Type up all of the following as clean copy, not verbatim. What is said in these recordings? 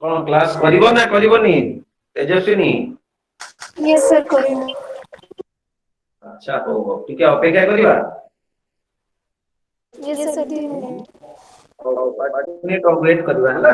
कौन क्लास करिवो ना करिवोनी Tejaswini? Yes sir, କରିବୁ। अच्छा हो ठीक है अपेक्षा करिवा। Yes sir, 2 minutes। हो 5 मिनिट वेट करिवा है ना।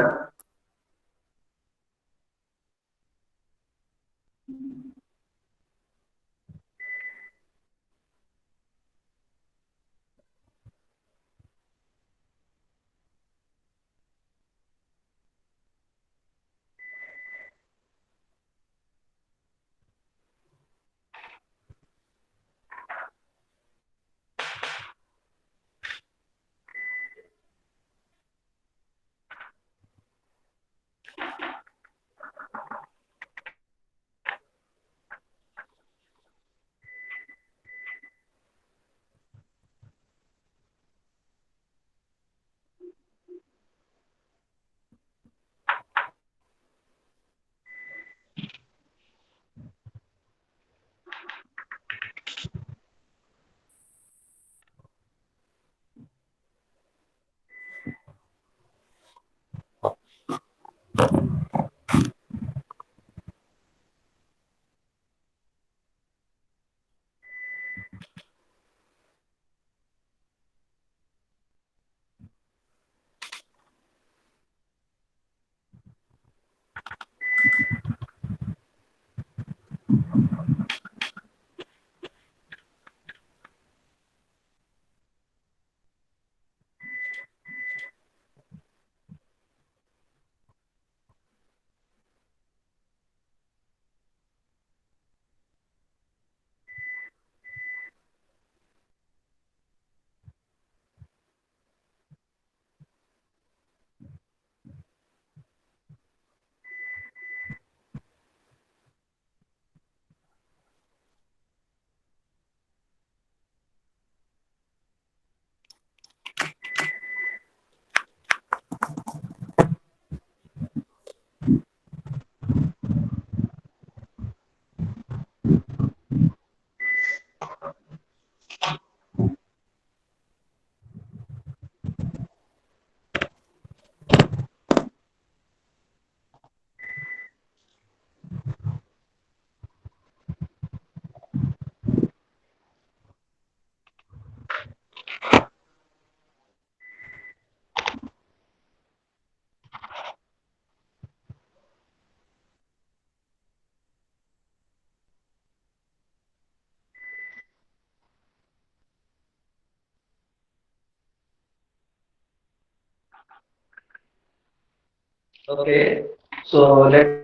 Okay, so let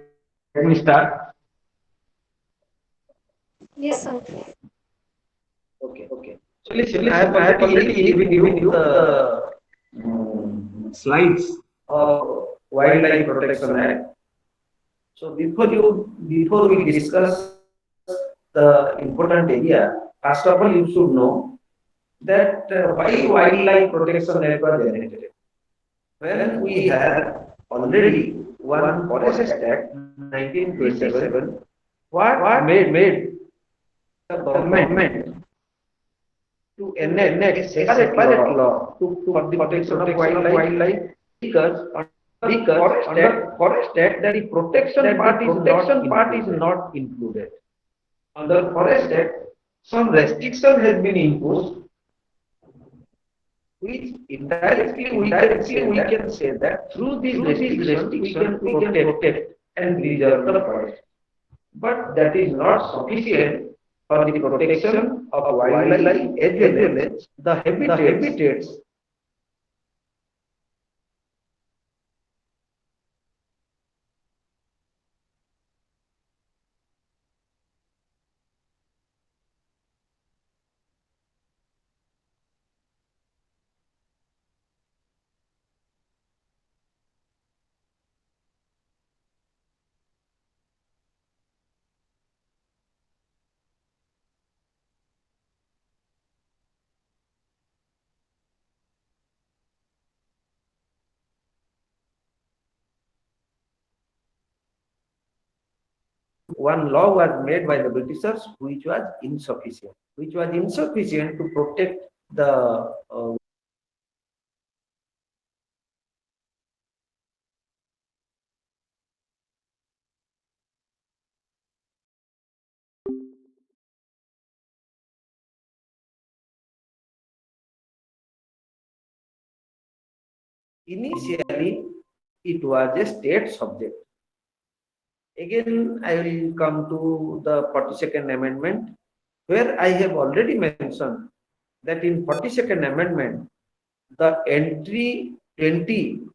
me start. Yes sir। Okay, okay. So listen, I have already given you the slides of Wildlife Protection Act. So before we discuss the important area, first of all you should know that why Wildlife Protection Act was enacted. When we had already one Forest Act 1927, what made the government to enact a separate law for the protection of wildlife because under Forest Act the protection part is not included. Under Forest Act, some restriction has been imposed, which indirectly we can say that through these restrictions we can protect and preserve the forest. But that is not sufficient for the protection of wildlife as well as the habitats. One law was made by the Britishers which was insufficient to protect the Initially, it was a state subject. Again, I will come to the 42nd Amendment, where I have already mentioned that in 42nd Amendment, the entry 20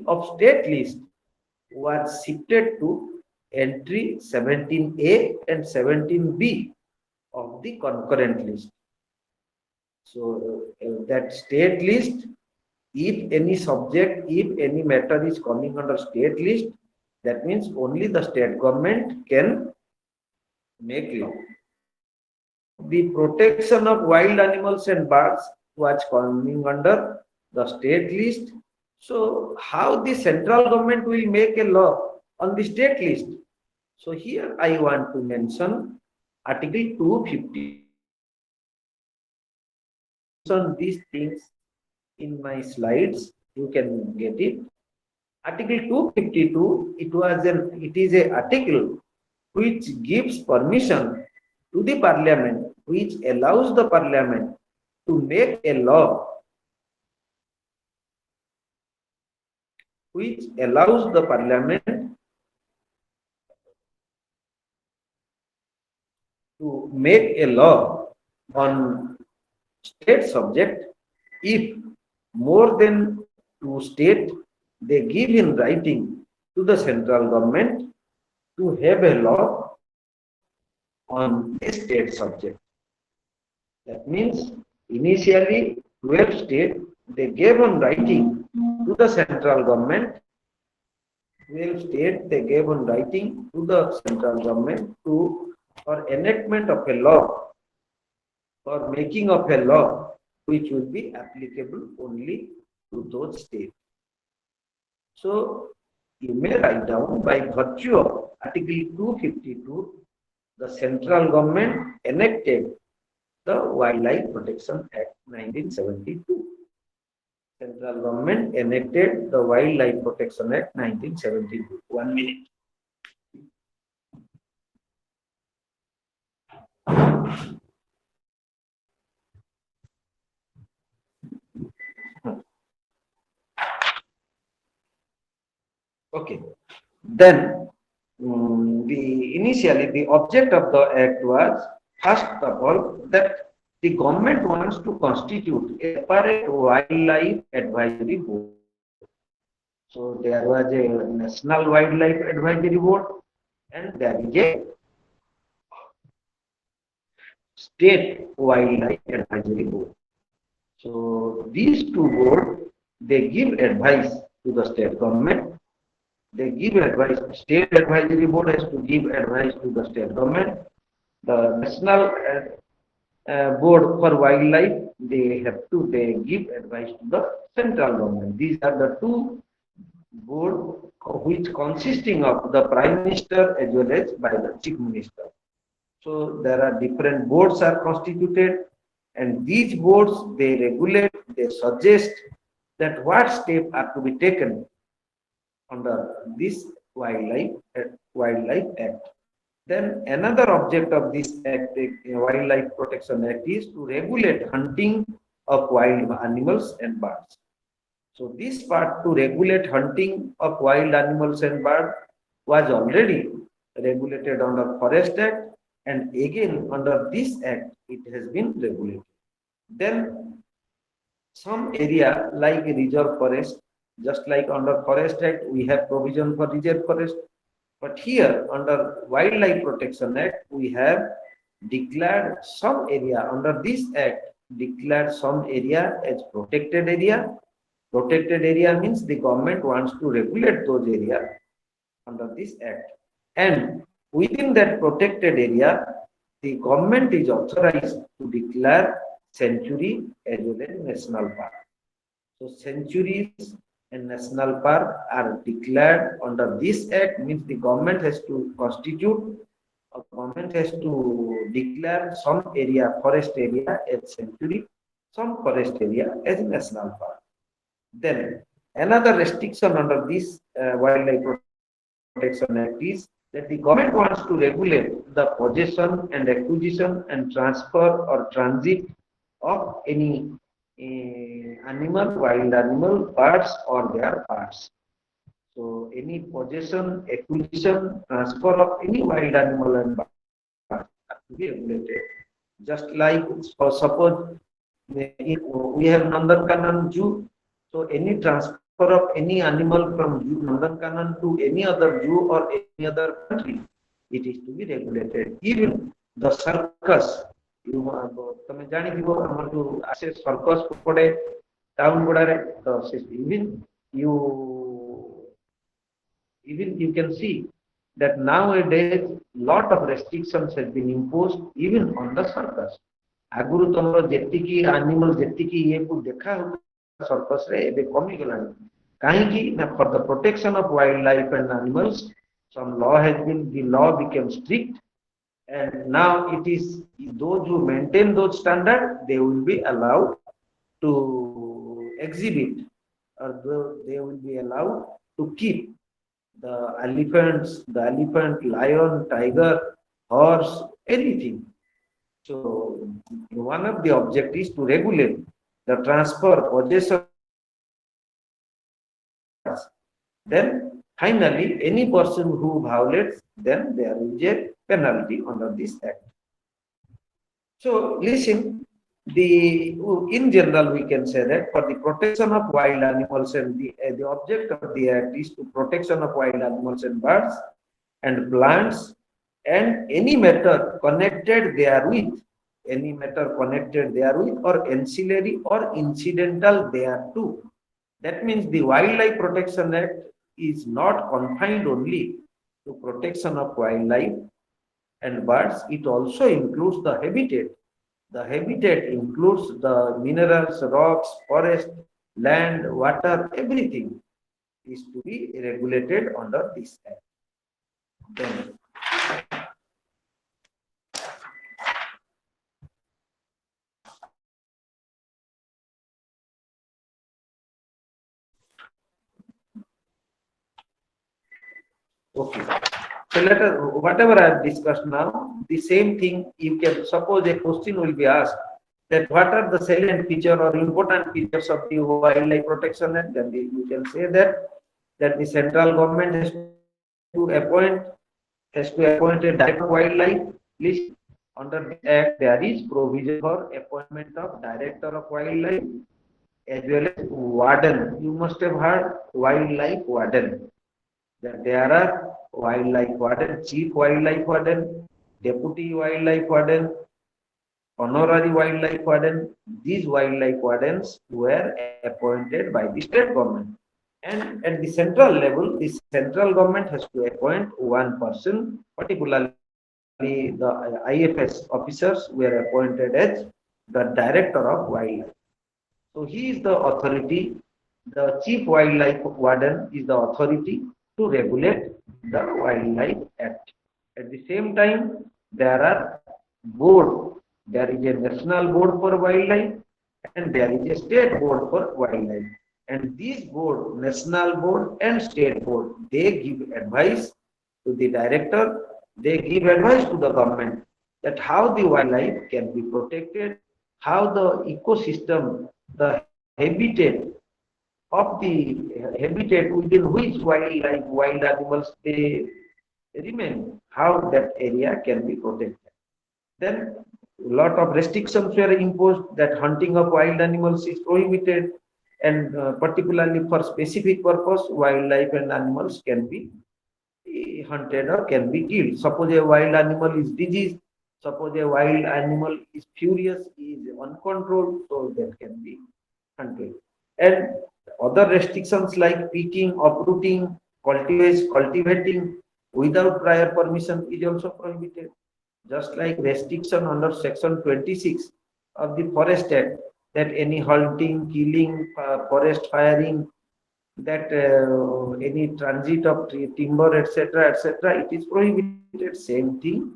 of state list was shifted to entry 17A and 17B of the concurrent list. So that state list, if any subject, if any matter is coming under state list, that means only the state government can make law. The protection of wild animals and birds was coming under the state list. So how the central government will make a law on the state list? So here I want to mention Article 250. On these things in my slides, you can get it. Article 252, it is a article which gives permission to the parliament, which allows the parliament to make a law, which allows the parliament to make a law on state subject if more than two states they give in writing to the central government to have a law on a state subject. That means initially 12 states they gave on writing to the central government. 12 states they gave on writing to the central government to for enactment of a law, for making of a law which will be applicable only to those states. So you may write down by virtue of Article 252, the central government enacted the Wildlife Protection Act 1972. Central government enacted the Wildlife Protection Act 1972. 1 minute. Okay. Then initially the object of the act was first of all that the government wants to constitute a separate wildlife advisory board. So there was a National Wildlife Advisory Board and there is a State Wildlife Advisory Board. So these two boards they give advice to the state government. They give advice. State Advisory Board has to give advice to the state government. The National Board for Wildlife they give advice to the central government. These are the two boards which consisting of the Prime Minister as well as by the Chief Minister. So there are different boards are constituted, and these boards they regulate, they suggest that what steps are to be taken under this Wildlife Act. Then another object of this act, Wildlife Protection Act, is to regulate hunting of wild animals and birds. So this part to regulate hunting of wild animals and birds was already regulated under Forest Act, and again under this act it has been regulated. Then some area like reserve forest, just like under Forest Act we have provision for reserve forest, but here under Wildlife Protection Act we have declared some area under this act, declared some area as protected area. Protected area means the government wants to regulate those areas under this act, and within that protected area the government is authorized to declare sanctuary as well as national park. So sanctuaries and national park are declared under this act, means the government has to constitute, a government has to declare some area, forest area as sanctuary, some forest area as national park. Then another restriction under this Wildlife Protection Act is that the government wants to regulate the possession and acquisition and transfer or transit of any animal, wild animal, birds or their parts. So any possession, acquisition, transfer of any wild animal and birds have to be regulated. Just like suppose we have Nandankanan Zoo, so any transfer of any animal from zoo, Nandankanan to any other zoo or any other country, it is to be regulated. Even the circus, તમે જાણીଥିବ ଆମର ଯୋଉ ଆସେ circus ପଡେ town ଗୁଡାରେ ତ even you can see that nowadays lot of restrictions have been imposed even on the circus. ଆଗରୁ ତମର ଯେତିକି animal ଯେତିକି ଇଏକୁ ଦେଖା ହଉଥିଲା circus ରେ ଏବେ କମିଗଲାଣି କାହିଁକି ନା for the protection of wildlife and animals some law has been the law became strict and now it is those who maintain those standards they will be allowed to exhibit or they will be allowed to keep the elephant, lion, tiger, horse, anything. So one of the objectives is to regulate the transfer, possession. Then finally, any person who violates, then there is a penalty under this act. So listen, in general we can say that for the protection of wild animals and the object of the act is to protection of wild animals and birds and plants and any matter connected therewith or ancillary or incidental thereto. That means the Wildlife Protection Act is not confined only to protection of wildlife and birds, it also includes the habitat. The habitat includes the minerals, rocks, forest, land, water, everything is to be regulated under this act. Then, okay. So let us, whatever I have discussed now, the same thing you can suppose a question will be asked that what are the salient feature or important features of the Wildlife Protection Act, then you can say that the central government has to appoint a director of wildlife list. Under the act there is provision for appointment of director of wildlife as well as warden. You must have heard wildlife warden. That there are wildlife warden, chief wildlife warden, deputy wildlife warden, honorary wildlife warden. These wildlife wardens were appointed by the state government. And at the central level, the central government has to appoint one person, particularly the IFS officers were appointed as the director of wildlife. So he is the authority, the chief wildlife warden is the authority to regulate the Wildlife Act. At the same time, there are board. There is a national board for wildlife and there is a state board for wildlife. And these board, national board and state board, they give advice to the director, they give advice to the government that how the wildlife can be protected, how the ecosystem, the habitat of the habitat within which wildlife, wild animals they remain, how that area can be protected. Then a lot of restrictions were imposed that hunting of wild animals is prohibited and particularly for specific purpose wildlife and animals can be hunted or can be killed. Suppose a wild animal is diseased, suppose a wild animal is furious, is uncontrolled, so that can be hunted. And other restrictions like picking, uprooting, cultivating without prior permission is also prohibited. Just like restriction under section 26 of the Forest Act that any hunting, killing, forest firing, that any transit of timber, etc., it is prohibited. Same thing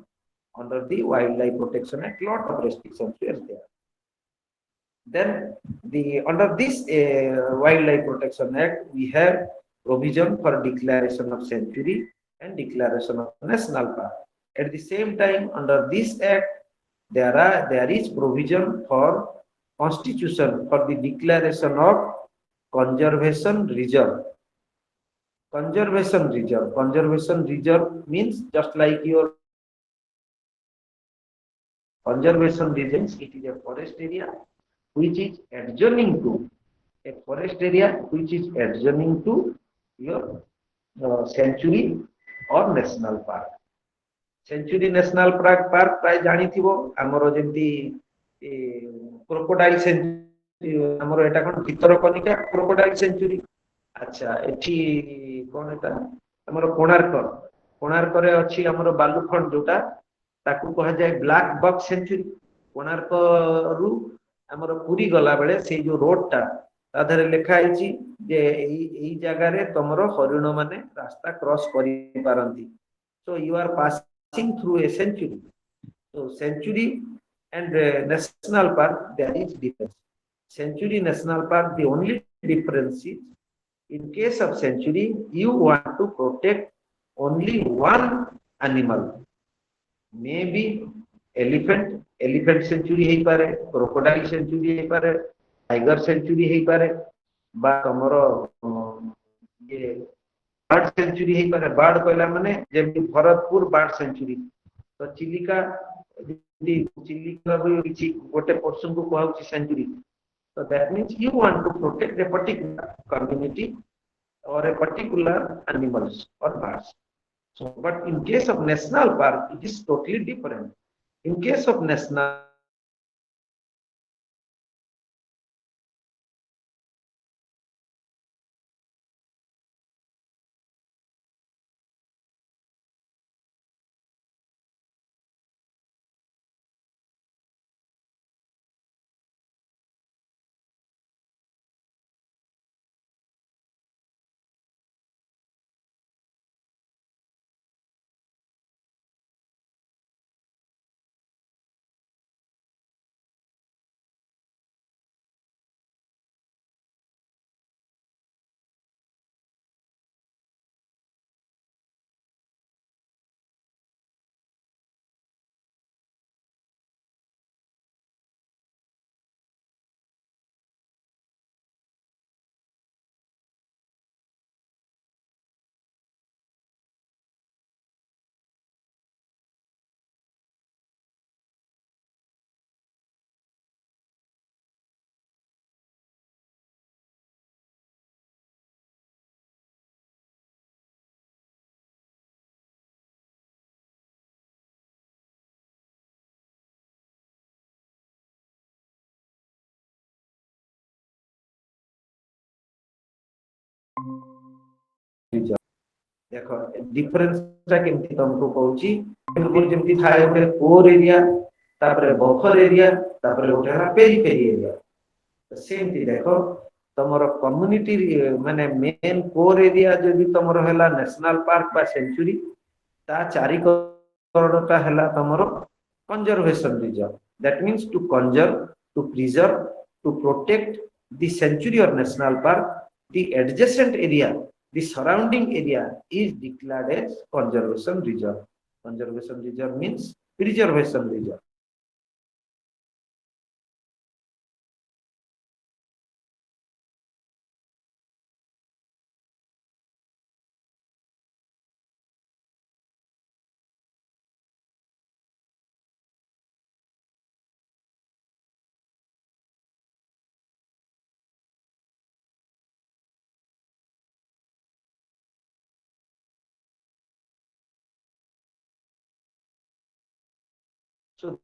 under the Wildlife Protection Act, lot of restrictions were there. Then under this Wildlife Protection Act, we have provision for declaration of sanctuary and declaration of national park. At the same time, under this act, there is provision for constitution for the declaration of conservation reserve. Conservation reserve. Conservation reserve means just like your conservation reserve, it is a forest area which is adjoining to a forest area which is adjoining to your sanctuary or national park. Sanctuary national park प्राय जानिथिबो हमरो जेंती crocodile century हमरो एटा कोन भितर Kanika crocodile century अच्छा एठी कोन एटा हमरो कोणार्क रे अछि हमरो बालुखंड जोटा ताकू कहा जाय ब्लैक बक सेंचुरी कोणार्क रु हमरो पुरी गला बेले से जो रोड टा ताधरे लेखा आइची जे एई जगह रे तमरो हरिण माने रास्ता क्रॉस करि पारंती so you are passing through a sanctuary so sanctuary and national park there is difference sanctuary national park the only difference is in case of sanctuary you want to protect only one animal maybe elephant sanctuary ହେଇ ପାରେ crocodile sanctuary ହେଇ ପାରେ tiger sanctuary ହେଇ ପାରେ बा तमरो ये bird sanctuary हेई पारे bird कहला माने जेमि भरतपुर बर्ड सेंचुरी तो चिलिका चिलिका भी गोटे पर्सन को कहउची century so that means you want to protect a particular community or a particular animals or birds so but in case of national park it is totally different in case of national देखो difference ता केमती तुमको कहूची बिल्कुल जेमती थाए ओटे core area तापरे buffer area तापरे ओटे हला पेरिफेरी एरिया तो सेम थी देखो तमरो कम्युनिटी माने मेन कोर एरिया जदी तमरो हला नेशनल पार्क बा सेंचुरी ता चारि करोड़टा हला तमरो conservation reserve that means to conserve to preserve to protect the sanctuary और national park the adjacent area the surrounding area is declared as conservation reserve. Conservation reserve means preservation reserve. So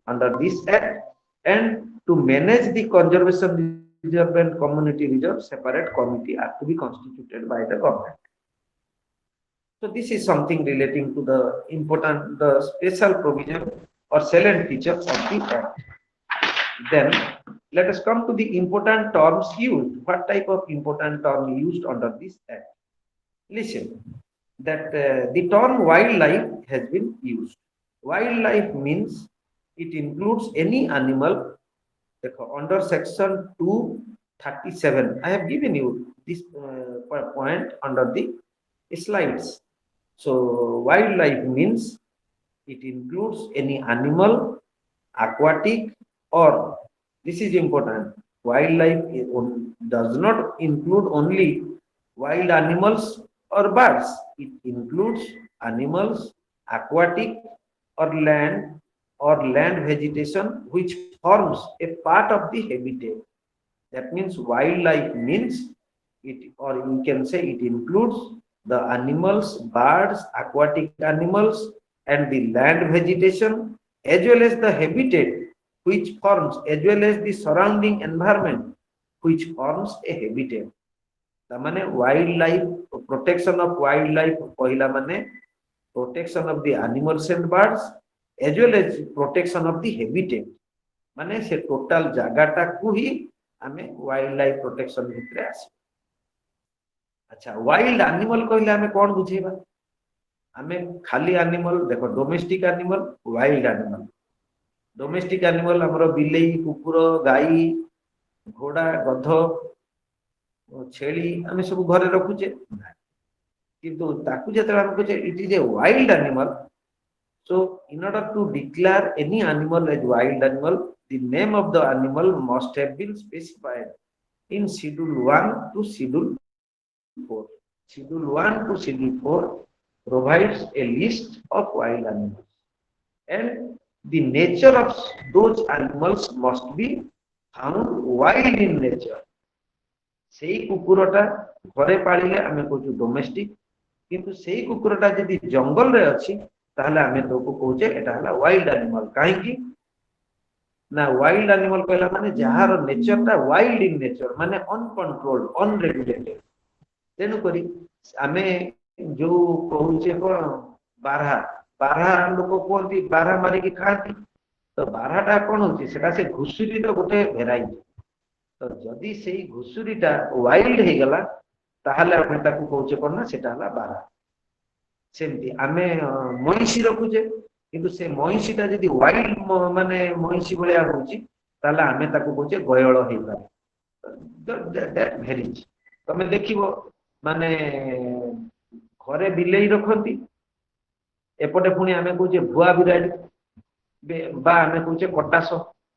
under this act and to manage the conservation reserve and community reserve separate committee are to be constituted by the government. So this is something relating to the important the special provision or salient feature of the act. Then let us come to the important terms used. What type of important term used under this act? Listen that the term wildlife has been used. Wildlife means it includes any animal under section 237. I have given you this point under the slides. So wildlife means It includes any animal, aquatic, or this is important. Wildlife does not include only wild animals or birds. It includes animals, aquatic or land vegetation which forms a part of the habitat. That means wildlife means it, or you can say it includes the animals, birds, aquatic animals, and the land vegetation, as well as the habitat which forms, as well as the surrounding environment which forms a habitat. The mane wildlife, protection of wildlife, kohila mane protection of the animals and birds, as well as protection of the habitat. माने से total जगाटा को ही आमे wild life protection भितरे आसी। अच्छा wild animal कहले आमे कोन बुझेबा? आमे खाली एनिमल देखो domestic animal wild animal. Domestic animal हमरो बिलेई कुकुर गाई घोड़ा गध छेली आमे सब घरे रखुचे किंतु ताकू जेतला हम कहे it is a wild animal. So in order to declare any animal as wild animal, the name of the animal must have been specified in Schedule 1 to Schedule 4. Schedule 1 to Schedule 4 provides a list of wild animals, and the nature of those animals must be found wild in nature. सेई कुकुरटा घरे पालिले आमे कहू domestic, किंतु सेई कुकुरटा यदि जंगल रे अछि ताहले आमे तो को कहूचे एटा हला वाइल्ड एनिमल। काहे कि ना वाइल्ड एनिमल कहला माने जहार नेचर ता वाइल्ड इन नेचर माने अनकंट्रोल्ड अनरेगुलेटेड। तेनु करी आमे जो कहूचे को बारहा बारहा लोक कोंती बारहा मारी की खाती, तो बारहाटा कोन होची सेटा से घुसुरी रो गोटे भेराइटी। तो जदि सेई घुसुरीटा वाइल्ड हे गला ताहले आमे ताकू कहूचे कोन ना सेटा हला बारहा। सेमती आमे महिषी रखुचे किंतु से महिषीटा यदि वाइल्ड माने महिषी भलिया होची ताला आमे ताकू कहूचे गयळ हे पारे। दैट भेरीज तमे देखिबो माने घरे बिलेई रखंती एपटे पुनी आमे कहूचे भुआ बिराडी बा आमे कहूचे कटास।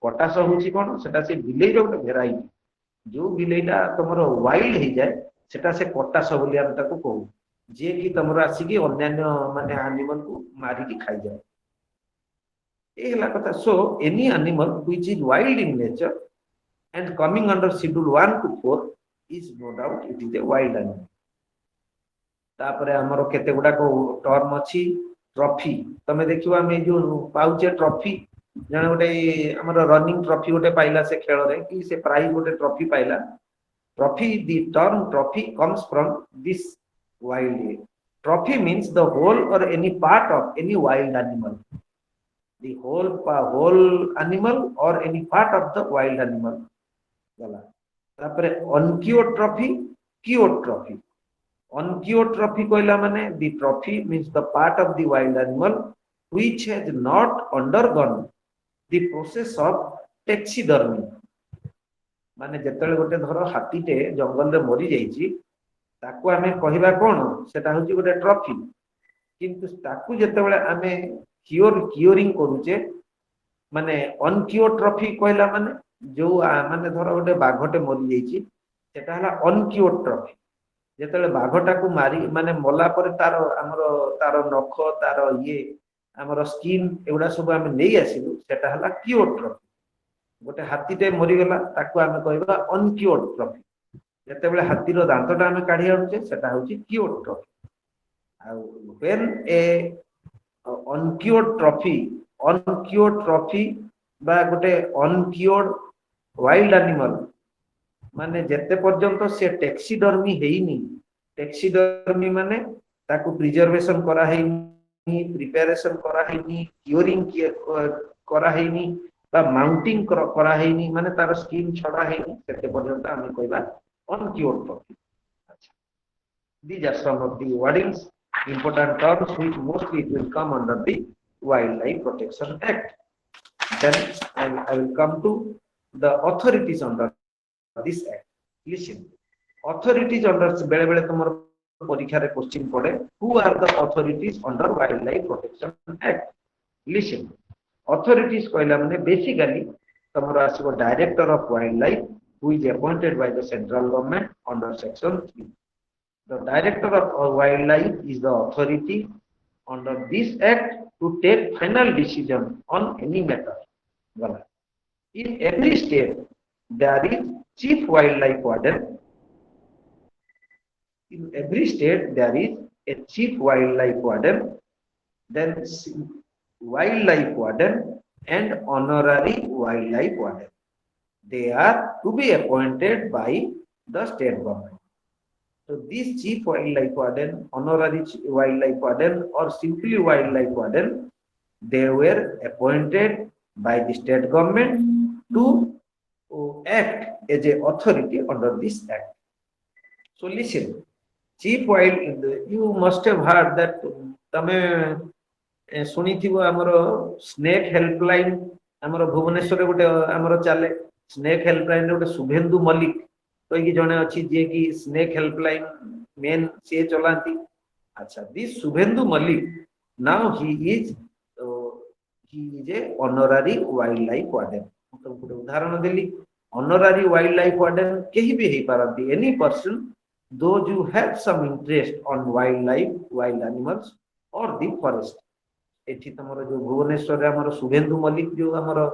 कटास होची कोन सेटा से बिलेई रो भेराइटी। जो बिलेईटा तमरो वाइल्ड हे जाय सेटा से कटास बोली आमे ताकू कहू, जे कि तमरो आसी अन्य माने एनिमल को मारी की खाई जाए। एला कथा। So any animal which is wild in nature and coming under schedule 1 to 4 is no doubt it is a wild animal. तापरे हमरो केते गुडा को टर्म अछि ट्रॉफी। तमे देखिबा मे जो पाउचे ट्रॉफी जने गोटे हमरो रनिंग ट्रॉफी गोटे पाइला से खेल रे कि से प्राइज गोटे trophy Pila. Trophy the term trophy comes from this wild. Trophy means the whole or any part of any wild animal. The whole animal or any part of the wild animal. गला। तापरे uncured trophy, cured trophy. Uncured trophy कहला माने the trophy means the part of the wild animal which has not undergone the process of taxidermy. माने जेतले गोटे धरो हाथीटे जंगल रे मरी जाईची ताकू आमे कहिबा कोन सेटा होची गोटे ट्रॉफी। किंतु ताकू जेतेबेले आमे क्योरिंग करूचे माने अनक्योर ट्रॉफी कहला माने जो माने धरो गोटे बाघटे मरि जाईची सेटा हला अनक्योर ट्रॉफी। जेतेबेले बाघटा को मारी माने मला पर तारो नख तारो ये हमरो स्किन एउडा सब आमे नै आसिलु सेटा हला क्योर ट्रॉफी। गोटे हाथीटे मरि गेला ताकू आमे कहबा अनक्योर ट्रॉफी। जेतेबेले हाथीर दांतटा आमे काढी आनुचे सेटा होची क्योर ट्रॉफी। आ व्हेन ए अनक्योर्ड ट्रॉफी बा गोटे अनक्योर्ड वाइल्ड एनिमल माने जेते पर्यंत से टैक्सीडर्मी हेइनी। टैक्सीडर्मी माने ताकू प्रिजर्वेशन करा हेइनी, प्रिपरेशन करा हेइनी, क्योरिंग करा हेइनी बा माउंटिंग करा हेइनी माने तार स्किन छडा हेइनी सेते पर्यंत आमे कहबा uncured trophy. These are some of the wordings, important terms which mostly it will come under the Wildlife Protection Act. Then I will come to the authorities under this act. Listen, authorities under bele bele tomar porikha re question pade, who are the authorities under Wildlife Protection Act? Listen, authorities କହିଲା ମାନେ basically ତମର ଆସିବ director of wildlife who is appointed by the central government under section 3. The director of wildlife is the authority under this act to take final decision on any matter. Gala. In every state there is chief wildlife warden. In every state there is a chief wildlife warden, then wildlife warden and honorary wildlife warden. They are to be appointed by the state government. So this chief wildlife warden, honorary wildlife warden, or simply wildlife warden, they were appointed by the state government to act as a authority under this act. So listen, chief wild, you must have heard that तमे ଶୁଣିଥିବ ଆମର snake helpline ଆମର ଭୁବନେଶ୍ୱରରେ ଗୋଟେ ଆମର ଚାଲେ snake helpline ଗୋଟେ ଶୁଭେନ୍ଦୁ ମଲ୍ଲିକ କହିକି ଜଣେ ଅଛି ଯିଏ କି ସ୍ନେକ୍ ହେଲ୍ପଲାଇନ୍ ମେନ୍ ସିଏ ଚଲାନ୍ତି। ଆଚ୍ଛା, this Subhendu Mallick now he is a honorary wild life warden. ମୁଁ ତମକୁ ଗୋଟେ ଉଦାହରଣ ଦେଲି, ଅନରାରୀ ୱାଇଲ୍ଡ ଲାଇଫ ୱାର୍ଡେନ୍ କେହି ବି ହେଇପାରନ୍ତି, any person those who have some interest on wildlife, wild animals or the forest. एठी तमरो जो भुवनेश्वर रे हमरो शुभेंदु मल्लिक जो हमरो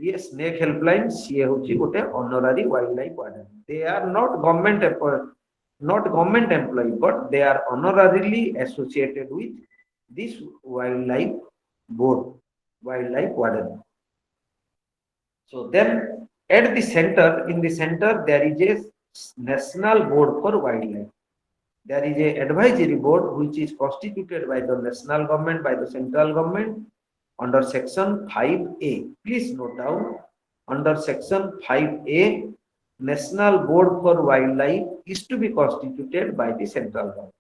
ये स्नेक हेल्पलाइन सीए होची गोटे honorary wildlife warden. They are not government employ but they are honorarily associated with this wildlife board, wildlife warden. So then at the center, in the center there is a national board for wildlife. There is a advisory board which is constituted by the national government, by the central government under section 5A. Please note down, under section 5A, national board for wildlife is to be constituted by the central government.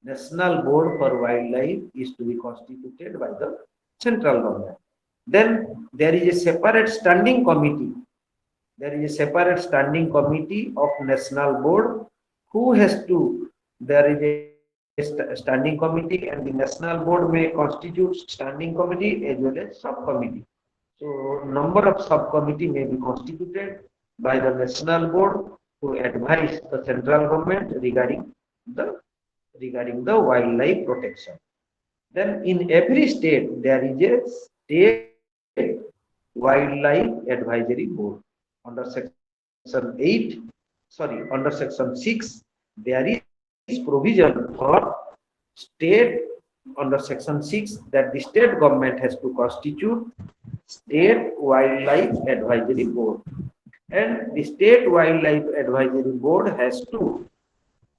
National board for wildlife is to be constituted by the central government. Then there is a separate standing committee. There is a separate standing committee of national board who has to, there is a standing committee and the national board may constitute standing committee as well as subcommittee. So number of subcommittee may be constituted by the national board to advise the central government regarding the wildlife protection. Then in every state there is a state wildlife advisory board. Under section 6 there is provision for state, under section 6, that the state government has to constitute state wildlife advisory board, and the state wildlife advisory board has to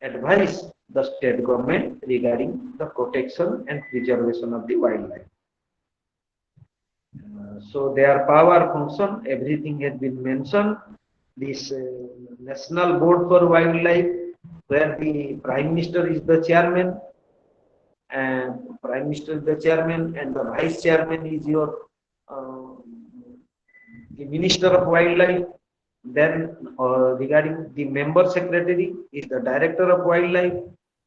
advise the state government regarding the protection and preservation of the wildlife. So their power function, everything has been mentioned. This national board for wildlife, where the prime minister is the chairman, and the vice chairman is your the minister of wildlife. Then regarding the member secretary is the director of wildlife,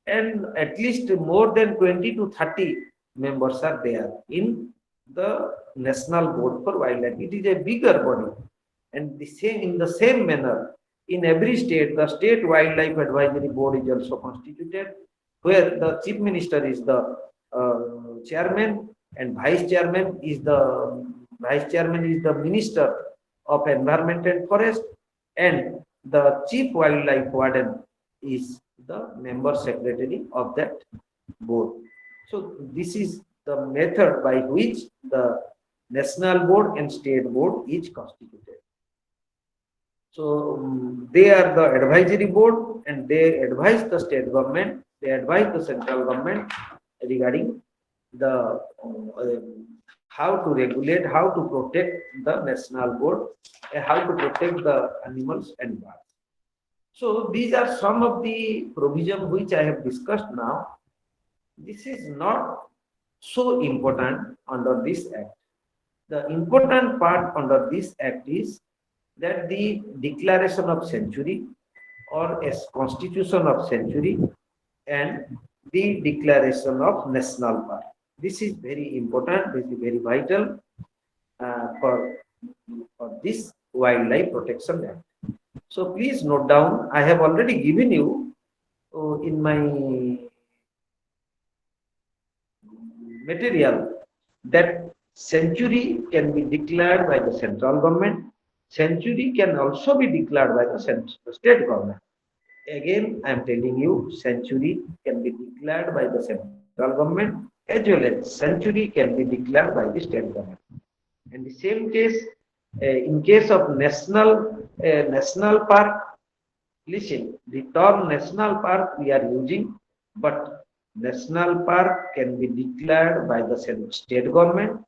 and at least more than 20 to 30 members are there in the national board for wildlife. It is a bigger body, and in the same manner in every state the state wildlife advisory board is also constituted, where the chief minister is the chairman and vice chairman is the minister of environment and forest, and the chief wildlife warden is the member secretary of that board. So this is the method by which the national board and state board is constituted. So they are the advisory board, and they advise the state government, they advise the central government regarding the how to regulate, how to protect the national board, and how to protect the animals and birds. So these are some of the provisions which I have discussed now. This is not so important under this act. The important part under this act is that the declaration of sanctuary or a constitution of sanctuary and the declaration of national park. This is very important. This is very vital for this Wildlife Protection Act. So please note down. I have already given you in my material that sanctuary can be declared by the central government. Sanctuary can also be declared by the state government. Again, I am telling you, sanctuary can be declared by the central government as well as sanctuary can be declared by the state government. In the same case, in case of national park, listen, the term national park we are using, but national park can be declared by the state government.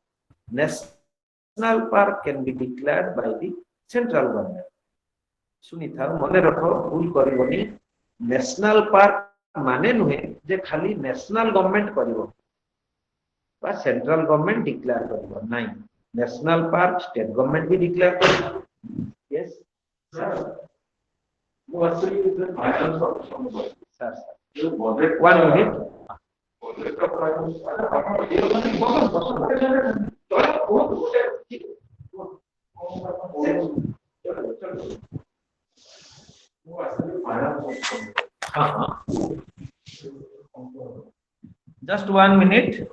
National park can be declared by the central government. ଶୁଣିଥାଅ ମନେ ରଖ ଭୁଲ କରିବନି national park ମାନେ ନୁହେଁ ଯେ ଖାଲି national government କରିବ ବା ସେଣ୍ଟ୍ରାଲ ଗଭର୍ଣ୍ଣମେଣ୍ଟ ଡିକ୍ଲେୟାର କରିବ ନାହିଁ ନ୍ୟାସନାଲ ପାର୍କ ଷ୍ଟେଟ ଗଭର୍ଣ୍ଣମେଣ୍ଟ ବି ଡିକ୍ଲେୟାର କରିବ ୟେସ୍ ସାର୍ ମୁଁ ଆସିଲି sir one minute just 1 minute.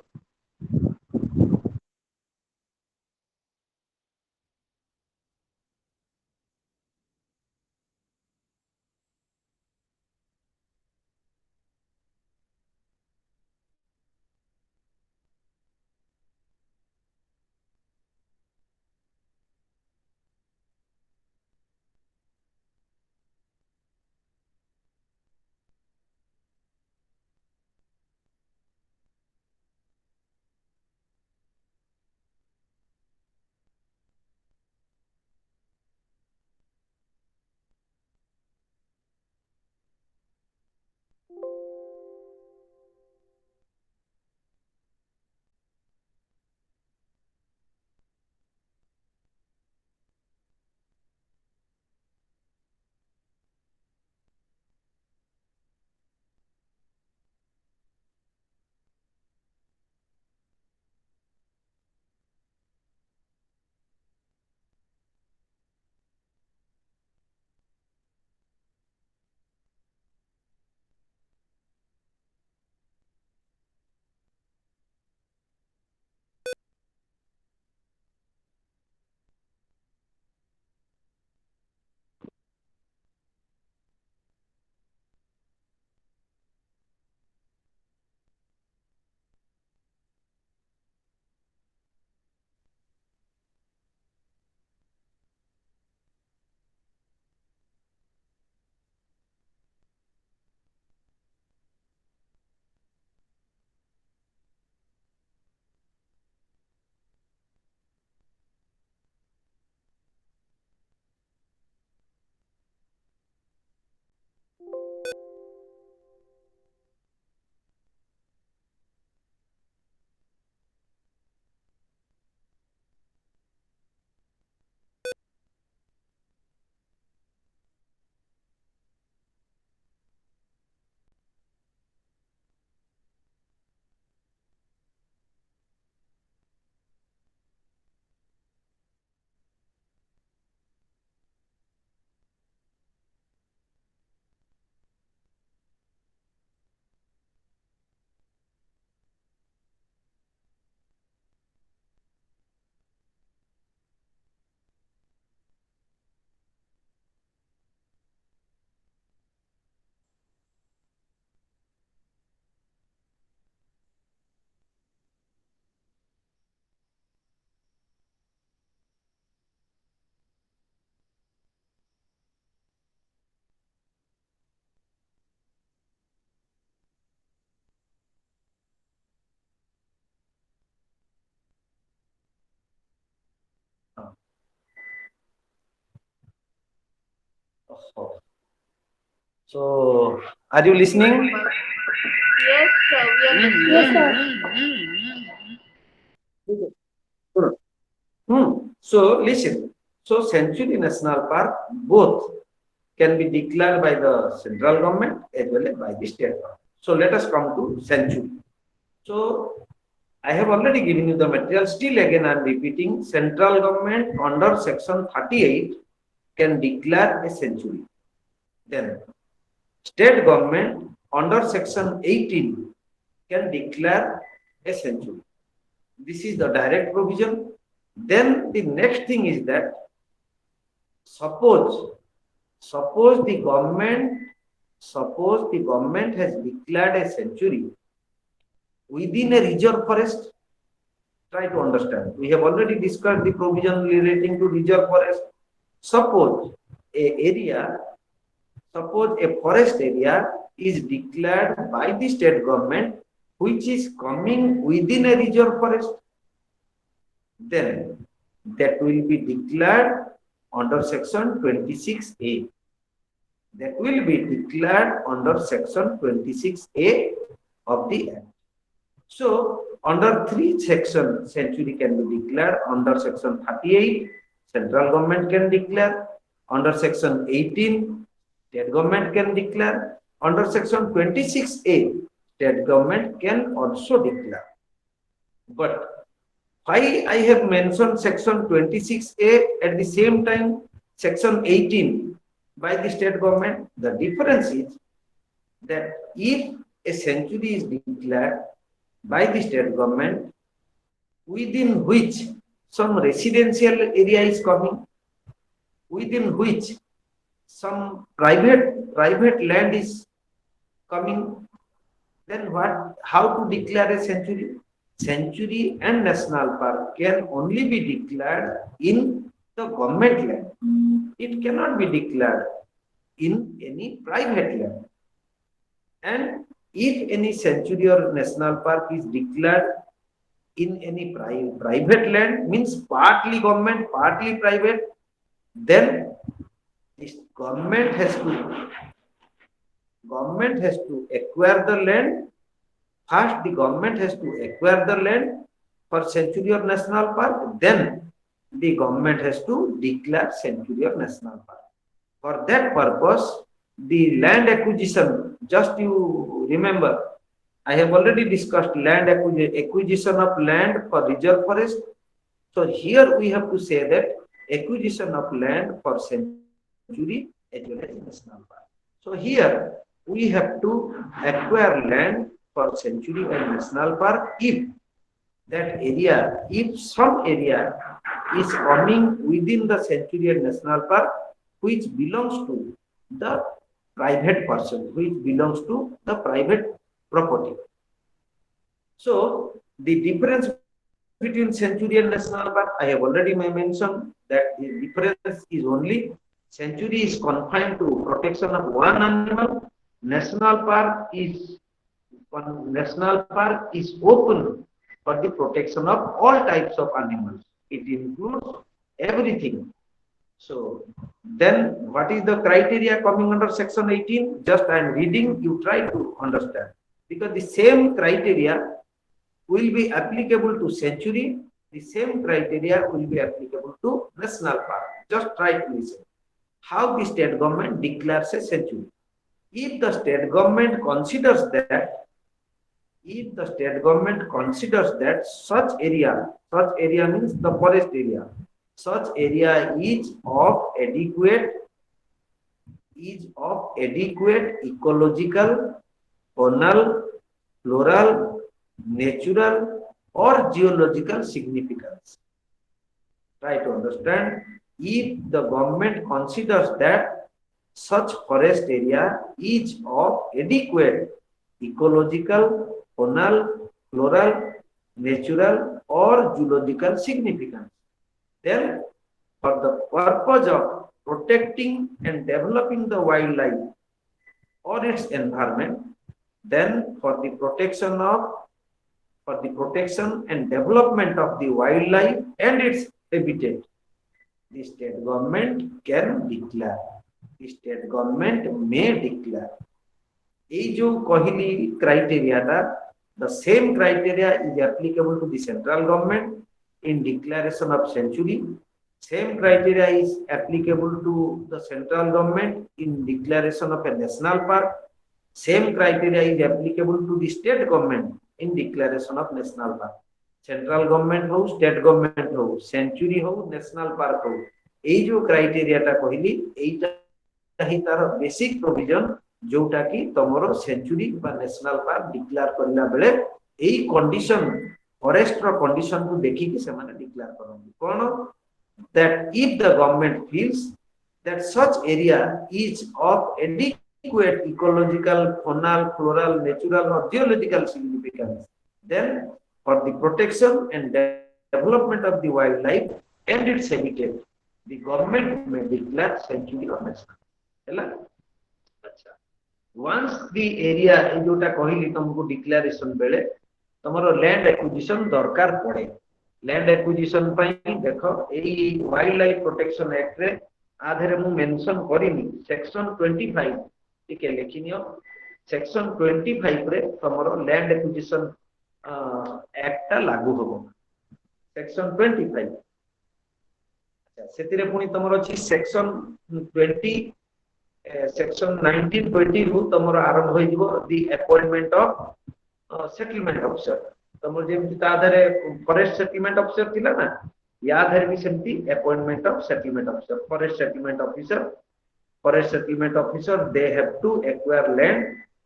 So, are you listening? Yes, sir. We are listening. Yes, sir. So, listen. So, Sanctuary National Park both can be declared by the central government as well as by the state government. So, let us come to sanctuary. So, I have already given you the material. Still again I am repeating, central government under section 38 can declare a sanctuary. Then state government under section 18 can declare a sanctuary. This is the direct provision. Then the next thing is that suppose the government has declared a sanctuary within a reserve forest. Try to understand. We have already discussed the provision relating to reserve forest. Suppose a forest area is declared by the state government which is coming within a reserve forest, then that will be declared under section 26A. That will be declared under section 26A of the Act. So, under 3 sections, sanctuary can be declared. Under section 38, central government can declare. Under section 18, state government can declare. Under section 26A, state government can also declare. But why I have mentioned section 26A at the same time section 18 by the state government? The difference is that if a sanctuary is declared by the state government within which some residential area is coming, within which some private land is coming, then how to declare a sanctuary? Sanctuary and national park can only be declared in the government land. It cannot be declared in any private land. And if any sanctuary or national park is declared in any private land, means partly government, partly private, then this government has to acquire the land. First, the government has to acquire the land for sanctuary or national park. Then, the government has to declare sanctuary or national park. For that purpose, the land acquisition, just you remember, I have already discussed land acquisition of land for reserve forest. So here we have to say that acquisition of land for sanctuary as well as national park. So here we have to acquire land for sanctuary and national park if some area is coming within the sanctuary and national park which belongs to the private person, which belongs to the private property. So the difference between sanctuary and national park, I have already mentioned that the difference is only sanctuary is confined to protection of one animal. National park is open for the protection of all types of animals. It includes everything. So then what is the criteria coming under section 18? Just I am reading, you try to understand. Because the same criteria will be applicable to sanctuary, the same criteria will be applicable to national park. Just try to listen. How the state government declares a sanctuary. If the state government considers that such area means the forest area, such area is of adequate ecological, faunal, floral, natural or geological significance. Try to understand. If the government considers that such forest area is of adequate ecological, faunal, floral, natural or geological significance, then for the purpose of protecting and developing the wildlife or its environment, then for the protection and development of the wildlife and its habitat, the state government can declare. The state government may declare. এই जो कहली criteria টা, the same criteria is applicable to the central government in declaration of sanctuary. Same criteria is applicable to the central government in declaration of a national park. Same criteria is applicable to the state government in declaration of national park. Central government हो state government हो century हो national park हो एई जो criteria टा कहली एईटा ही तार basic provision जोटा कि तमरो सेंचुरी बा नेशनल पार्क डिक्लेयर करला बेले एई कंडीशन फॉरेस्ट रो कंडीशन को देखि कि से माने डिक्लेयर करन कोन that if the government feels that such area is of adequate ecological, faunal, floral, natural or geological significance, then for the protection and development of the wildlife and its habitat, the government may declare sanctuary or national. Hela? Acha. Once the area जोटा कहली तुमको declaration बेले तमरो land acquisition दरकार पड़े land acquisition देखो यही wild life protection act रे आधे मु मेंशन करिनी सेक्शन 25 टिके लेखिनियो सेक्शन 25 रे तमरो लैंड एक्विजिशन एक्ट ता लागू होबो सेक्शन 25 अच्छा सेतिरे पुनी तमरो अछि सेक्शन 20 सेक्शन 19 20 रु तमरो आरंभ होई दिबो the appointment of settlement officer तमर जेमति ताधरे फॉरेस्ट सेटलमेंट ऑफिसर थिला ना याधरे भी सेमति appointment of settlement officer forest settlement officer they have to acquire land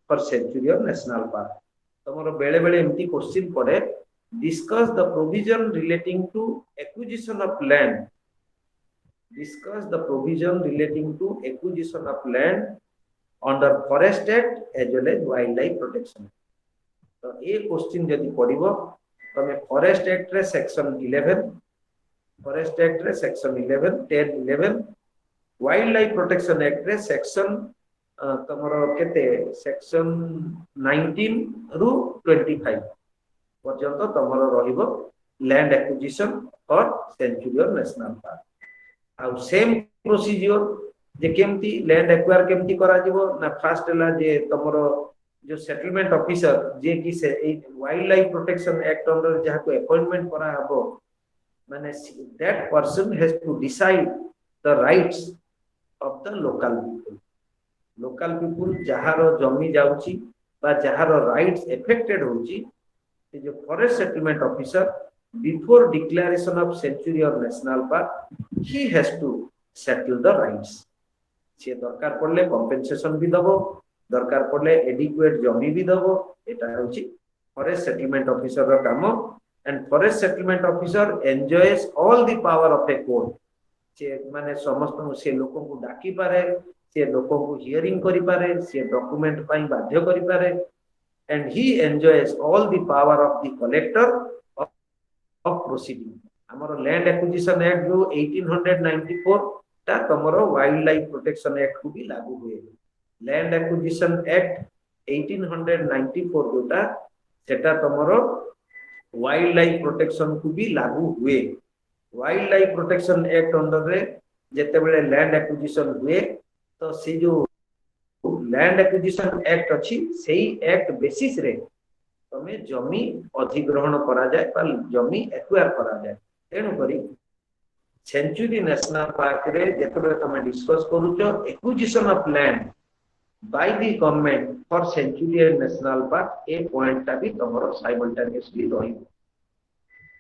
for sanctuary और नेशनल पार्क तमरो बेले बेले एमति क्वेश्चन पड़े discuss the provision relating to acquisition of land discuss the provision relating to acquisition of land under forest act as well as wildlife protection तो ए question यदि पड़िबो तमे forest act रे सेक्शन 11 फॉरेस्ट एक्ट रे section 11 10 11 wild life protection act रे section तमरो केते section 19 रु 25 पर्यंत तमरो रहिबो लैंड एक्विजिशन फॉर सेंचुरी और नेशनल पार्क आ सेम प्रोसीजर जे केमती लैंड एक्वायर केमती करा जीवो ना फास्ट हला जे तमरो जो सेटलमेंट ऑफिसर जे कि से wild life protection act under जहा को अपॉइंटमेंट करा हबो माने that person has to decide the rights of the local people जहारो जमी जाउची बा जहारो राइट्स एफेक्टेड होची से जो forest settlement officer before declaration of sanctuary or national park he has to settle the rights से दरकार पड़ले कंपेंसेशन भी दबो दरकार पड़ले एडिक्वेट जमी भी दबो एटा होची फॉरेस्ट सेटलमेंट ऑफिसर रो काम and forest settlement officer enjoys all the power of a court से माने समस्त से लोगों को डाकी पारे से लोगों को हियरिंग करि पारे से डॉक्यूमेंट पई बाध्य करि पारे and he enjoys all the power of the collector of proceeding हमरो लैंड एक्विजिशन एक्ट जो 1894 ता तमरो वाइल्ड लाइफ प्रोटेक्शन एक्ट को भी लागू हुए लैंड एक्विजिशन एक्ट 1894 जोटा सेटा तमरो वाइल्ड लाइफ प्रोटेक्शन को भी लागू हुए wild life protection act under रे जेते बेले लैंड एक्विजिशन हुए तो से जो लैंड एक्विजिशन एक्ट अछि सेही एक्ट बेसिस रे तमे जमी अधिग्रहण करा जाय पर जमी एक्वायर करा जाय तेनु करी सेंचुरी नेशनल पार्क रे जेतबे तमे डिस्कस करूचो acquisition of land by the government for sanctuary and national park ए पॉइंट ता भी तमरो साइमल्टेनियसली रही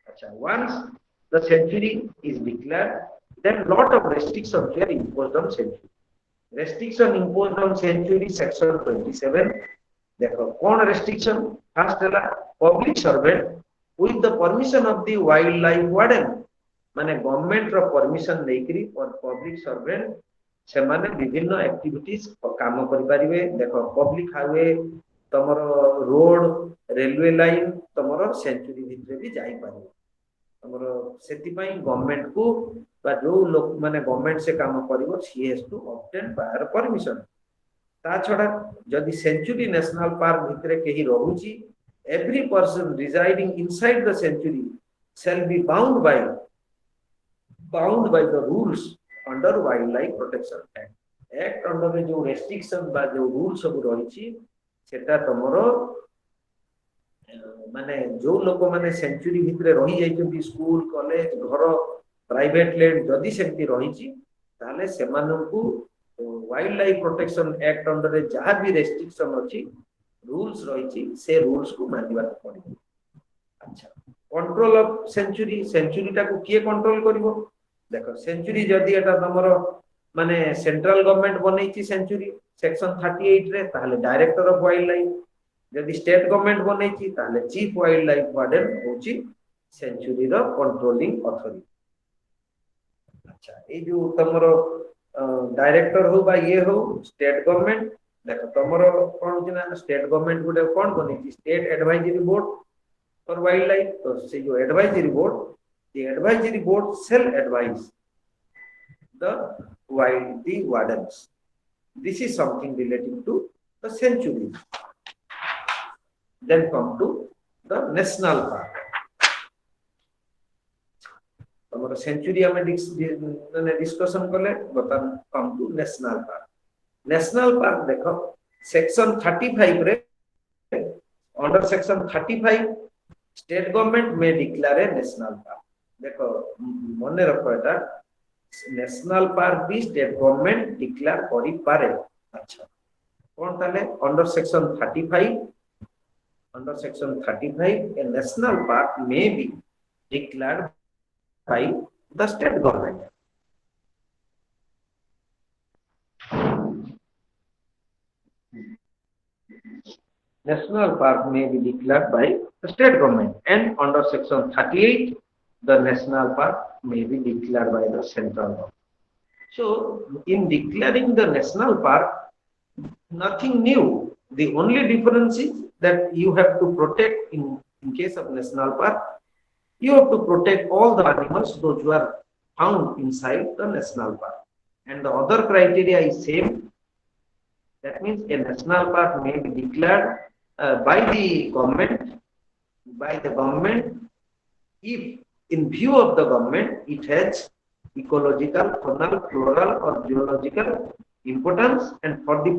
अच्छा once the sanctuary is declared then lot of restrictions are imposed on sanctuary restriction imposed on sanctuary section 27 देखो कौन restriction first हला public servant with the permission of the wild life warden माने government रो permission लेकरी और public servant से माने विभिन्न activities काम करि परिबे देखो पब्लिक हाईवे तमरो रोड रेलवे लाइन तमरो सेंचुरी भितरे भी जाई पारे तमरो सेति पई गवर्नमेंट को बा जो लोक माने गवर्नमेंट से काम करिवो सी has to obtain prior permission ता छडा जदि सेंचुरी नेशनल पार्क भितरे केही रहूची every person residing inside the sanctuary shall be bound by the rules under wildlife protection act under जो restriction बा जो rules सब रहिची सेटा तमरो माने जो लोक माने सेंचुरी भितरे रही जाइछन्ती स्कूल कॉलेज घर प्राइवेट लैंड जदि सेंती रहिची ताले सेमानंकु wild life protection act under जहाँ भी रेस्ट्रिक्शन अच्छी रूल्स रही से रूल्स को मानवा पड़े अच्छा कंट्रोल ऑफ सेंचुरी सेंचुरी टाको किए कंट्रोल करिवो देखो सेंचुरी जदी एटा तमरो माने सेंट्रल गवर्नमेंट बनैछि सेंचुरी सेक्शन 38 रे ताहले डायरेक्टर ऑफ वाइल्ड लाइफ जदी स्टेट गवर्नमेंट बनैछि ताहले चीफ वाइल्ड लाइफ वार्डन होछि सेंचुरी रो कंट्रोलिंग अथॉरिटी अच्छा ए जो तमरो डायरेक्टर हो बा ये हो स्टेट गवर्नमेंट देखो तमरो कोन होछि ना स्टेट गवर्नमेंट गुडे कोन बनैछि state advisory board for wildlife तो से जो advisory board the advisory board shall advise the wild wardens this is something relating to the sanctuary then come to the national park हमर century हमें discussion करले बता come to national park देखो section 35 रे under section 35 state government में declare ए national park देखो मने रखो एटा नेशनल पार्क भी स्टेट गवर्नमेंट डिक्लेयर करि पारे अच्छा कोन ताले under section 35 a national park may be declared by the state government national park may be declared by the state government and under section 38 the national park may be declared by the central government. So in declaring the national park, nothing new. The only difference is that you have to protect in case of national park, you have to protect all the animals those who are found inside the national park. And the other criteria is same. That means a national park may be declared by the government if in view of the government it has ecological, faunal, floral or geological importance and for the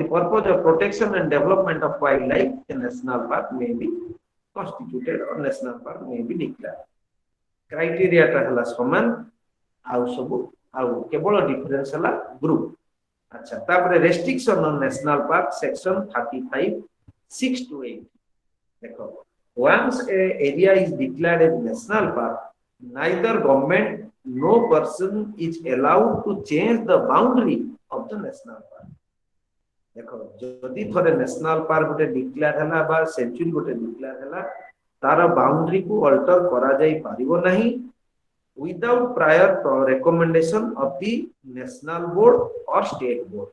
purpose of protection and development of wildlife a national park may be constituted or national park may be declared criteria ta hela saman au sabu au kebolo difference hela group acha tapare restriction on national park section 35 6 to 8 dekho once a area is declared as national park neither government no person is allowed to change the boundary of the national park देखो जदि थोड़े national park गोटे declare हला बा century गोटे declare हला तार boundary को अल्टर करा जाई पारिबो नाही without prior recommendation of the national board or state board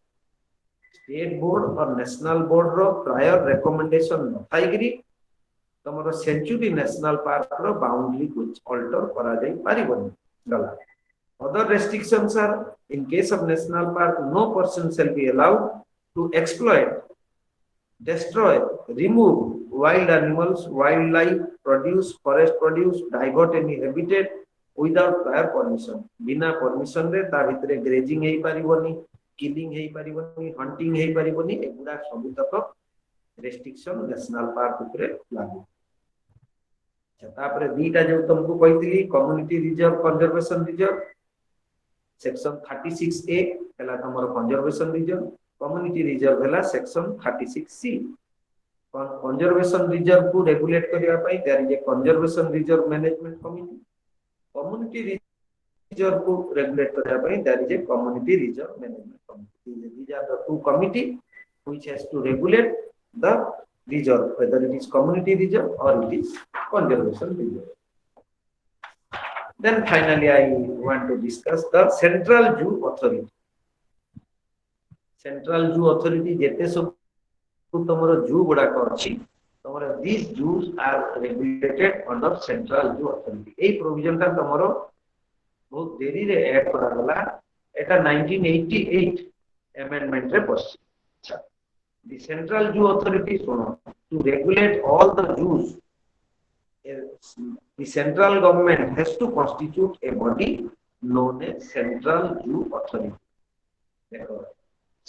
or national board ro prior recommendation न थाइगिरी तमरो सेंचुरी नेशनल पार्क रो बाउंड्री को अल्टर करा जाई पारिबोनी गला other restrictions are in case of national park no person shall be allowed to exploit destroy remove wild animals wildlife produce forest produce divert any habitat without prior permission बिना permission रे ता भितरे grazing हेई पारिबोनी killing हेई पारिबोनी hunting हेई पारिबोनी एगुडा सब तक restriction national park ऊपर लागू तापरे दीटा जो तुमको कहितली community reserve conservation reserve section 36A हला हमर कंजर्वेशन रिजर्व कम्युनिटी रिजर्व हला सेक्शन 36C कंजर्वेशन रिजर्व को रेगुलेट करिया पई there is a conservation reserve management committee community reserve को रेगुलेट करिया पई there is a community reserve management committee these are the two committee which has to regulate the reserve whether it is community reserve or it is conservation reserve. Then finally I want to discuss the central zoo authority. Central zoo authority jete सब तमरो zoo गुडा को अछि तमरो these zoos are regulated under central zoo authority. A provision का तमरो बहुत देरी रे add करा गला एटा 1988 amendment रे पस अच्छा the central zoo authority to regulate all the zoos the central government has to constitute a body known as central zoo authority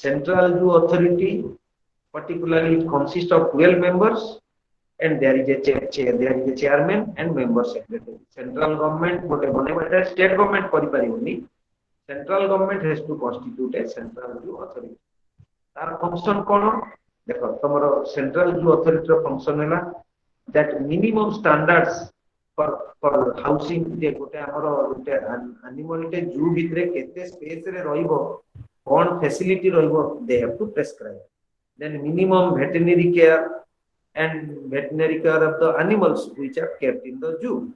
central zoo authority particularly it consists of 12 members and there is a chairman and member secretary central government bote bone state government kari pariboni central government has to constitute a central zoo authority तार function कोन देखो तमरो central जो authority रो function हैला that minimum standards for housing जे गोटे हमरो गोटे animal टे zoo भितरे केते space रे रहिबो कोन facility रहिबो they have to prescribe. Then minimum veterinary care and veterinary care of the animals which are kept in the zoo.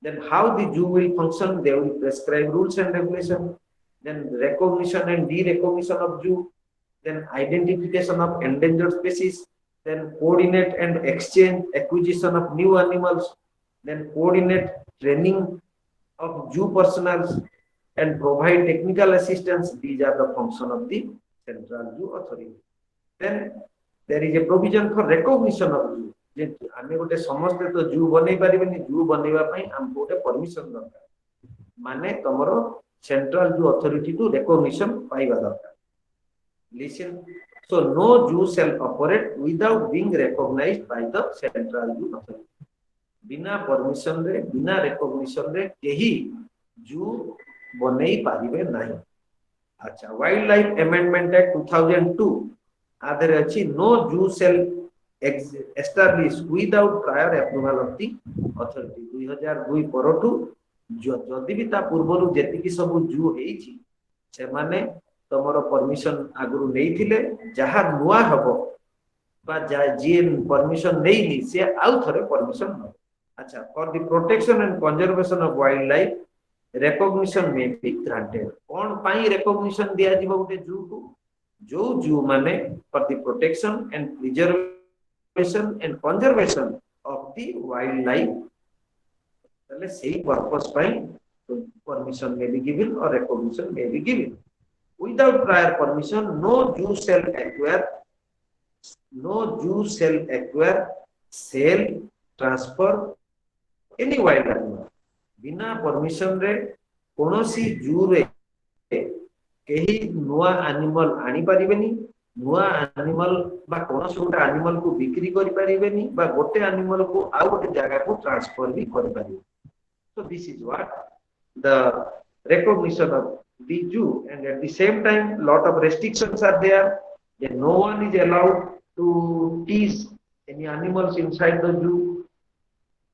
Then how the zoo will function, they will prescribe rules and regulations. Then recognition and de-recognition of zoo, then identification of endangered species, then coordinate and exchange acquisition of new animals, then coordinate training of zoo personnel and provide technical assistance. These are the function of the Central Zoo Authority. Then there is a provision for recognition of zoo. जे आमे गोटे समस्त तो जू बनै परिबेनी जू बनैबा पई हम गोटे परमिशन दरकार माने तमरो central zoo authority to recognition पाइबा दरकार. Listen, so no zoo shall operate without being recognized by the central zoo authority. बिना परमिशन रे बिना रिकॉग्निशन रे केही जू बनै पारिबे नाही. अच्छा, वाइल्ड लाइफ अमेंडमेंट एक्ट 2002 आदर अछि नो जू shall established without prior approval of the authority. 2002 परठू जदि भी ता पूर्वरु जेतिकी सब जू हेछि से माने तमरो परमिशन आगुरु नेइथिले जहा नुआ हबो बा जीएन परमिशन नेइनी से आउ थरे परमिशन न. अच्छा, for the protection and conservation of wild life recognition may be granted. Cone pi recognition दिया जिवो गोटे जू को जो जू माने for the protection and preservation and conservation of the wildlife, तले सही purpose pi permission may be given or recognition may be given. Without prior permission, no Jew shall acquire, sell, transfer any wild animal. बिना permission रे कोनोसी जू रे केही नुआ animal आनी परिबेनी, नुआ एनिमल बा कोनोसी गोटे एनिमल को बिक्री करि परिबेनी बा गोटे एनिमल को आ गोटे जगह को ट्रांसफर भी करि परिबे. So this is what the recognition of the zoo, and at the same time lot of restrictions are there. That no one is allowed to tease any animals inside the zoo.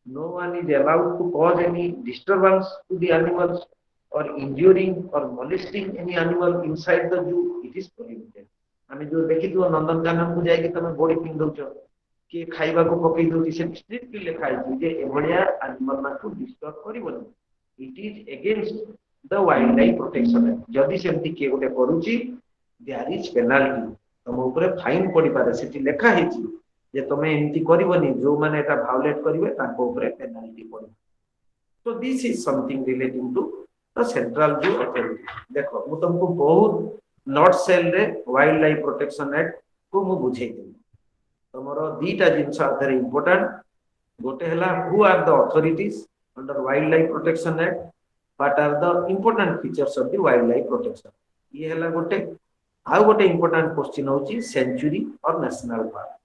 No one is allowed to cause any disturbance to the animals or injuring or molesting any animal inside the zoo. It is prohibited. आमे जो देखि तो नंदनकानन को जाय कि तमे body pin दउछो कि खाइबा को पकई दउछि से स्ट्रिक्टली लिखा है जे एभलिया एनिमल ना को disturb करिवनी. It is against the wildlife protection act. जदि सेमति के गोटे करूची there is penalty. तम ऊपर फाइन पड़ी पारे सेठी लेखा हेछि जे तमे एंती करिवनी जो माने एटा भायोलेट करिवे ताको ऊपर पेनाल्टी पड़े. So this is something relating to the central zoo authority. देखो मु तुमको बहुत नॉट सेल रे वाइल्ड लाइफ प्रोटेक्शन एक्ट को मु बुझेई देली. तमरो दीटा जिंस आर वेरी इंपोर्टेंट. गोटे हला who are the authorities under wild life protection act, what are the important features of the wild life protection. ये हला गोटे आ गोटे इंपोर्टेंट क्वेश्चन होची सेंचुरी और national park.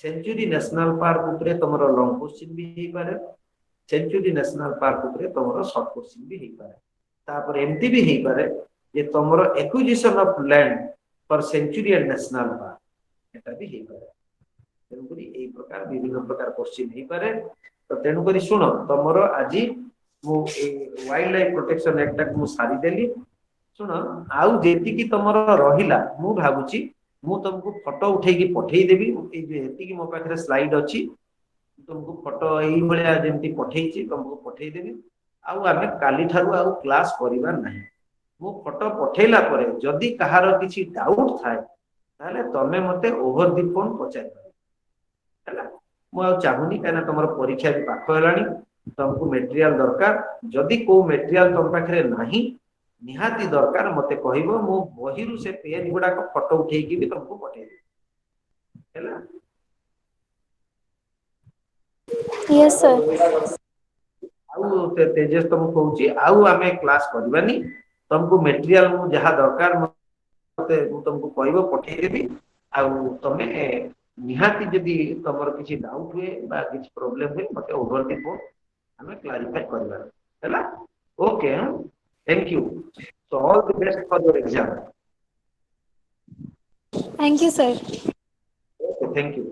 Sanctuary national park ऊपर तमरो लॉन्ग क्वेश्चन भी हे पारे, सेंचुरी नेशनल पार्क ऊपर तमरो शॉर्ट क्वेश्चन भी हे पारे. तापर एमती भी हे पारे जे तमरो acquisition of land for sanctuary and national park एटा भी हे पारे. तेनुकरी एई प्रकार विभिन्न प्रकार क्वेश्चन हे पारे. तो तेनुकरी सुनो तमरो आजि मु वाइल्ड लाइफ प्रोटेक्शन एक्ट को सारी देली. सुनो आउ जेति की तमरो रहिला मु भाबुची मु तुमको फोटो उठे की पठेई देबी. ए जेति की मो पाखरे स्लाइड अछि तुमको फोटो एई भलिया जेंति पठेई छी तुमको पठेई देबी. आउ आमे काली थारु आउ क्लास करिबा नाही. मु फोटो पठेइला परे जदी कहारो किछि डाउट थाए ताले तमे मते ओवर द फोन पचाइ पारे. हला मु आउ चाहुनी काना तमरो परीक्षा भी पाखो हेलानी. तुमको मटेरियल दरकार. जदी को मटेरियल तुम पाखरे नाही निहाती दरकार मते कहिबो मु बहिरु से पेज गुडा को फोटो उठेई की भी तुमको पठेई दे. हैला Yes, sir. आउ तेजस तुम कहूची आउ आमे क्लास करबानी. तुमको मटेरियल मु जहा दरकार मते तुमको कहबो पठेई देबी. आउ तमे निहाती जदी तमरो किछि डाउट हुए बा किछि प्रॉब्लम हुए मते ओवर द फोन हमें क्लैरिफाई करबा. हैला okay. Thank you. So all the best for your exam. Thank you, sir. Okay, thank you.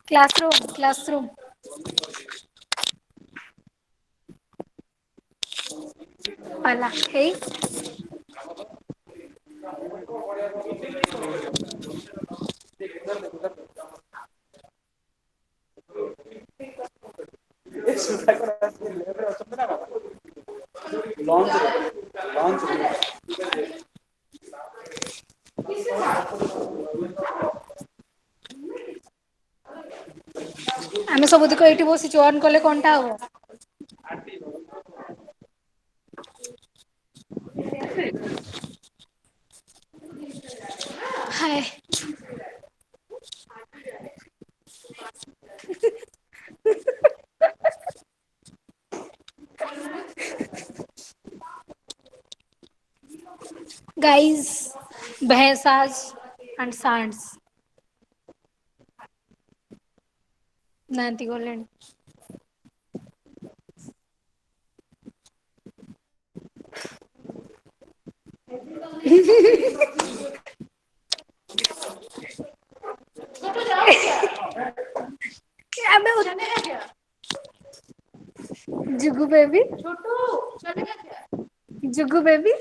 Classroom. Pala. Hey. ଆମେ ସବୁତିକ ଏଇଠି ବସିଛୁ ଅନ୍ କଲେ କଣଟା ହବ? ହାଏ। Guys, भैंसाज and सांड्स ନାହାନ୍ତି ଗଲେଣି। ଆମେ जुगू बेबी जुगू बेबी